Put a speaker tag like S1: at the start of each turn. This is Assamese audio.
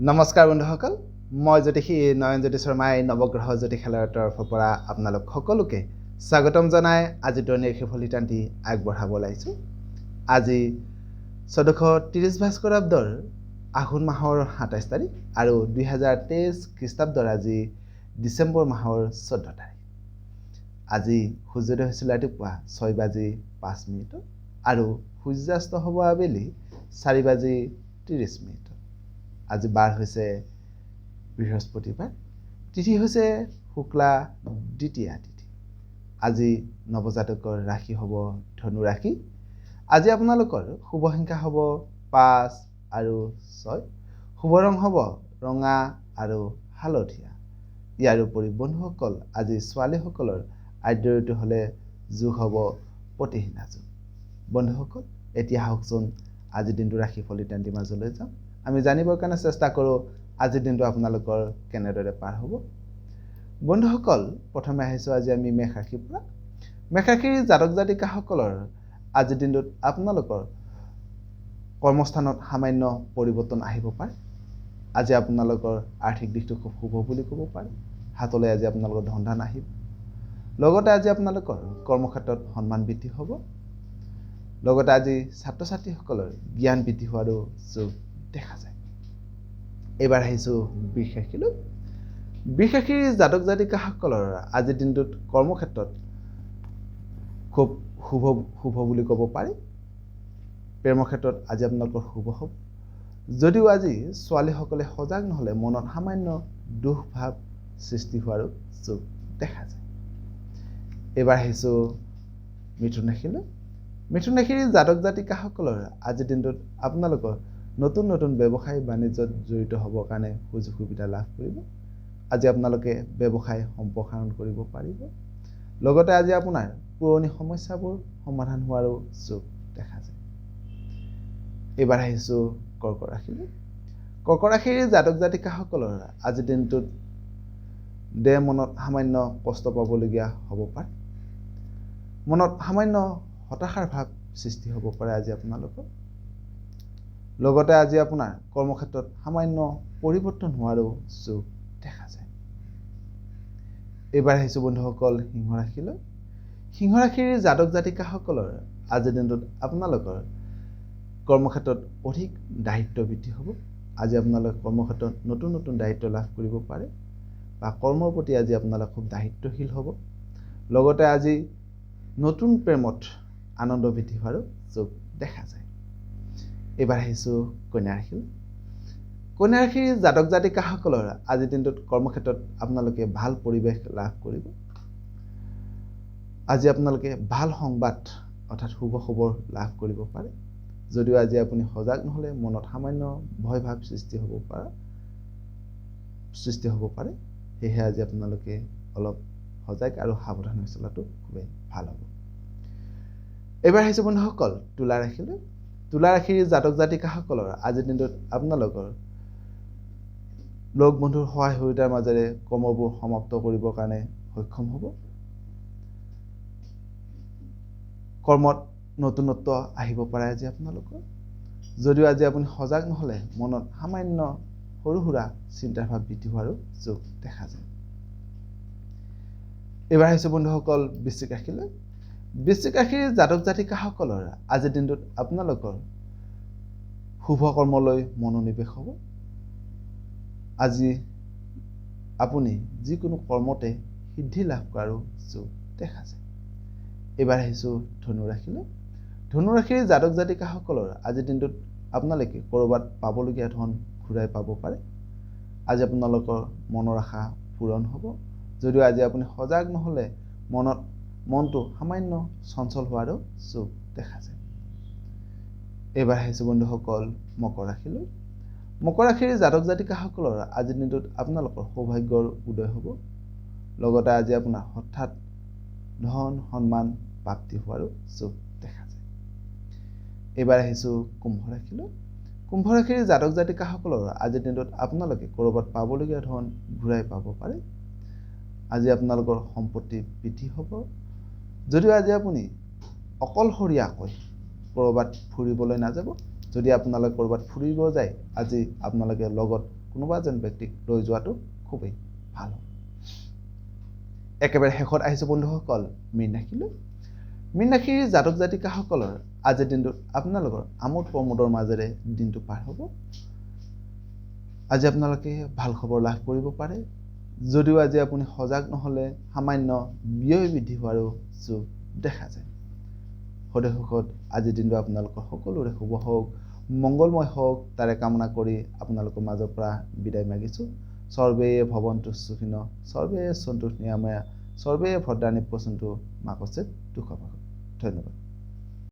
S1: নমস্কাৰ বন্ধুসকল, মই জ্যোতিষী নয়নজ্যোতি শৰ্মাই নৱগ্ৰহ জ্যোতিষালয়ৰ তৰফৰ পৰা আপোনালোক সকলোকে স্বাগতম জনাই আজি দৈনিক ফলিতান্তি আগবঢ়াব ওলাইছোঁ। আজি 1430 ভাস্কৰাব্দৰ আঘোণ মাহৰ 27 তাৰিখ আৰু 2023 খ্ৰীষ্টাব্দৰ আজি ডিচেম্বৰ মাহৰ 14 তাৰিখ। আজি সূৰ্যোদয় হৈছিল ৰাতিপুৱা 6:05 আৰু সূৰ্যাস্ত হ'ব আবেলি 4:30। আজি বাৰ হৈছে বৃহস্পতিবাৰ, তিথি হৈছে শুক্লা দ্বিতীয়া তিথি। আজি নৱজাতকৰ ৰাশি হ'ব ধনু ৰাশি। আজি আপোনালোকৰ শুভ সংখ্যা হ'ব 5 আৰু 6, শুভ ৰং হ'ব ৰঙা আৰু হালধীয়া। ইয়াৰ উপৰি বন্ধুসকল, আজি ছোৱালীসকলৰ আদ্য ঋতু হ'লে যোগ হ'ব প্ৰতিহিনা যোগ। বন্ধুসকল, এতিয়া আহকচোন আজিৰ দিনটো ৰাশি ফলিতান্তি মাজলৈ যাওঁ। আমি জানিবৰ কাৰণে চেষ্টা কৰোঁ আজিৰ দিনটো আপোনালোকৰ কেনেদৰে পাৰ হ'ব। বন্ধুসকল, প্ৰথমে আহিছোঁ আজি আমি মেষ ৰাশিৰ পৰা। মেষ ৰাশিৰ জাতক জাতিকাসকলৰ আজিৰ দিনটোত আপোনালোকৰ কৰ্মস্থানত সামান্য পৰিৱৰ্তন আহিব পাৰে। আজি আপোনালোকৰ আৰ্থিক দিশটো খুব শুভ বুলি ক'ব পাৰে। হাতলৈ আজি আপোনালোকৰ ধন ধান আহিব। লগতে আজি আপোনালোকৰ কৰ্মক্ষেত্ৰত সন্মান বৃদ্ধি হ'ব। লগতে আজি ছাত্ৰ ছাত্ৰীসকলৰ জ্ঞান বৃদ্ধি হোৱাৰো যোগ দেখা যায়। এইবাৰ আহিছোঁ বৃষ ৰাশিলৈ। বৃষ ৰাশিৰ জাতক জাতিকাসকলৰ আজিৰ দিনটোত কৰ্মক্ষেত্ৰত খুব শুভ বুলি ক'ব পাৰি। প্ৰেমৰ ক্ষেত্ৰত আজি আপোনালোকৰ শুভ হ'ব। যদিও আজি ছোৱালীসকলে সজাগ নহ'লে মনত সামান্য দুখ ভাৱ সৃষ্টি হোৱাৰো যোগ দেখা যায়। এইবাৰ আহিছোঁ মিথুন ৰাশিলৈ। মিথুন ৰাশিৰ জাতক জাতিকাসকলৰ আজিৰ দিনটোত আপোনালোকৰ নতুন নতুন ব্যৱসায় বাণিজ্যত জড়িত হ'বৰ কাৰণে সুযোগ সুবিধা লাভ কৰিব। আজি আপোনালোকে ব্যৱসায় সম্প্ৰসাৰণ কৰিব পাৰিব। লগতে আজি আপোনাৰ পুৰণি সমস্যাবোৰ সমাধান হোৱাৰো যোগ দেখা যায়। এইবাৰ আহিছোঁ কৰ্কট ৰাশিলৈ। কৰ্কট ৰাশিৰ জাতক জাতিকাসকলৰ আজিৰ দিনটোত দেহ মনত সামান্য কষ্ট পাবলগীয়া হ'ব পাৰে। মনত সামান্য হতাশাৰ ভাৱ সৃষ্টি হ'ব পাৰে আজি আপোনালোকৰ। লগতে আজি আপোনাৰ কৰ্মক্ষেত্ৰত সামান্য পৰিৱৰ্তন হোৱাৰো যোগ দেখা যায়। এইবাৰ আহিছোঁ বন্ধুসকল সিংহ ৰাশিলৈ। সিংহ ৰাশিৰ জাতক জাতিকাসকলৰ আজিৰ দিনটোত আপোনালোকৰ কৰ্মক্ষেত্ৰত অধিক দায়িত্ব বৃদ্ধি হ'ব। আজি আপোনালোকে কৰ্মক্ষেত্ৰত নতুন নতুন দায়িত্ব লাভ কৰিব পাৰে বা কৰ্মৰ প্ৰতি আজি আপোনালোক খুব দায়িত্বশীল হ'ব। লগতে আজি নতুন প্ৰেমত আনন্দ বৃদ্ধি হোৱাৰো যোগ দেখা যায়। এইবাৰ আহিছোঁ কন্যা ৰাশিলৈ। কন্যা ৰাশিৰ জাতক জাতিকাসকলৰ আজিৰ দিনটোত কৰ্মক্ষেত্ৰত আপোনালোকে ভাল পৰিৱেশ লাভ কৰিব। আজি আপোনালোকে ভাল সংবাদ অৰ্থাৎ শুভ খবৰ লাভ কৰিব পাৰে। যদিও আজি আপুনি সজাগ নহ'লে মনত সামান্য ভয় ভাৱ সৃষ্টি হ'ব পাৰে। সেয়েহে আজি আপোনালোকে অলপ সজাগ আৰু সাৱধান হৈ চলাটো খুবেই ভাল হ'ব। এইবাৰ আহিছোঁ বন্ধুসকল তুলা ৰাশিলৈ। তুলা ৰাশিৰ জাতক জাতিকাসকলৰ আজিৰ দিনটোত আপোনালোকৰ লগ বন্ধুৰ সহায় সহযোগিতাৰ মাজেৰে কৰ্মবোৰ সমাপ্ত কৰিবৰ কাৰণে সক্ষম হ'ব। কৰ্মত নতুনত্ব আহিব পাৰে আজি আপোনালোকৰ। যদিও আজি আপুনি সজাগ নহ'লে মনত সামান্য সৰু সুৰা চিন্তাৰ ভাৱ বৃদ্ধি হোৱাৰো যোগ দেখা যায়। এইবাৰ আহিছোঁ বন্ধুসকল বৃশ্চিক ৰাশিলৈ। বৃশ্চিক ৰাশিৰ জাতক জাতিকাসকলৰ আজিৰ দিনটোত আপোনালোকৰ শুভ কৰ্মলৈ মনোনিৱেশ হ'ব। আজি আপুনি যিকোনো কৰ্মতে সিদ্ধি লাভ কৰাৰো যোগ দেখা যায়। এইবাৰ আহিছোঁ ধনু ৰাশিলৈ। ধনু ৰাশিৰ জাতক জাতিকাসকলৰ আজিৰ দিনটোত আপোনালোকে ক'ৰবাত পাবলগীয়া ধন ঘূৰাই পাব পাৰে। আজি আপোনালোকৰ মনৰ আশা পূৰণ হ'ব। যদিও আজি আপুনি সজাগ নহ'লে মনটো সামান্য চঞ্চল হোৱাৰো যোগ দেখা যায়। এইবাৰ আহিছোঁ বন্ধুসকল মকৰ ৰাশিলৈ। মকৰ ৰাশিৰ জাতক জাতিকাসকলৰ আজিৰ দিনটোত আপোনালোকৰ সৌভাগ্যৰ উদয় হ'ব। লগতে আজি আপোনাৰ হঠাৎ ধন সন্মান প্ৰাপ্তি হোৱাৰো যোগ দেখা যায়। এইবাৰ আহিছোঁ কুম্ভ ৰাশিলৈ। কুম্ভ ৰাশিৰ জাতক জাতিকাসকলৰ আজিৰ দিনটোত আপোনালোকে ক'ৰবাত পাবলগীয়া ধন ঘূৰাই পাব পাৰে। আজি আপোনালোকৰ সম্পত্তি বৃদ্ধি হ'ব। যদিও আজি আপুনি অকলশৰীয়াকৈ ক'ৰবাত ফুৰিবলৈ নাযাব, যদি আপোনালোকে ক'ৰবাত ফুৰিব যায় আজি আপোনালোকে লগত কোনোবা এজন ব্যক্তিক লৈ যোৱাটো খুবেই ভাল হ'ব। একেবাৰে শেষত আহিছোঁ বন্ধুসকল মীন ৰাশিলৈ। মীন ৰাশিৰ জাতক জাতিকাসকলৰ আজিৰ দিনটোত আপোনালোকৰ আমোদ প্ৰমোদৰ মাজেৰে দিনটো পাৰ হ'ব। আজি আপোনালোকে ভাল খবৰ লাভ কৰিব পাৰে। যদিও আজি আপুনি সজাগ নহ'লে সামান্য ব্যয় বৃদ্ধি হোৱাৰো যোগ দেখা যায়। সদে সুখত আজিৰ দিনটো আপোনালোকৰ সকলোৰে শুভ হওক, মংগলময় হওক তাৰে কামনা কৰি আপোনালোকৰ মাজৰ পৰা বিদায় মাগিছোঁ। সৰ্বে ভৱন্তু সুখিনঃ, সৰ্বে সন্তু নিৰাময়া, সৰ্বে ভদ্ৰাণি পশ্যন্তু মা কশ্চিৎ দুঃখভাগ্। ধন্যবাদ।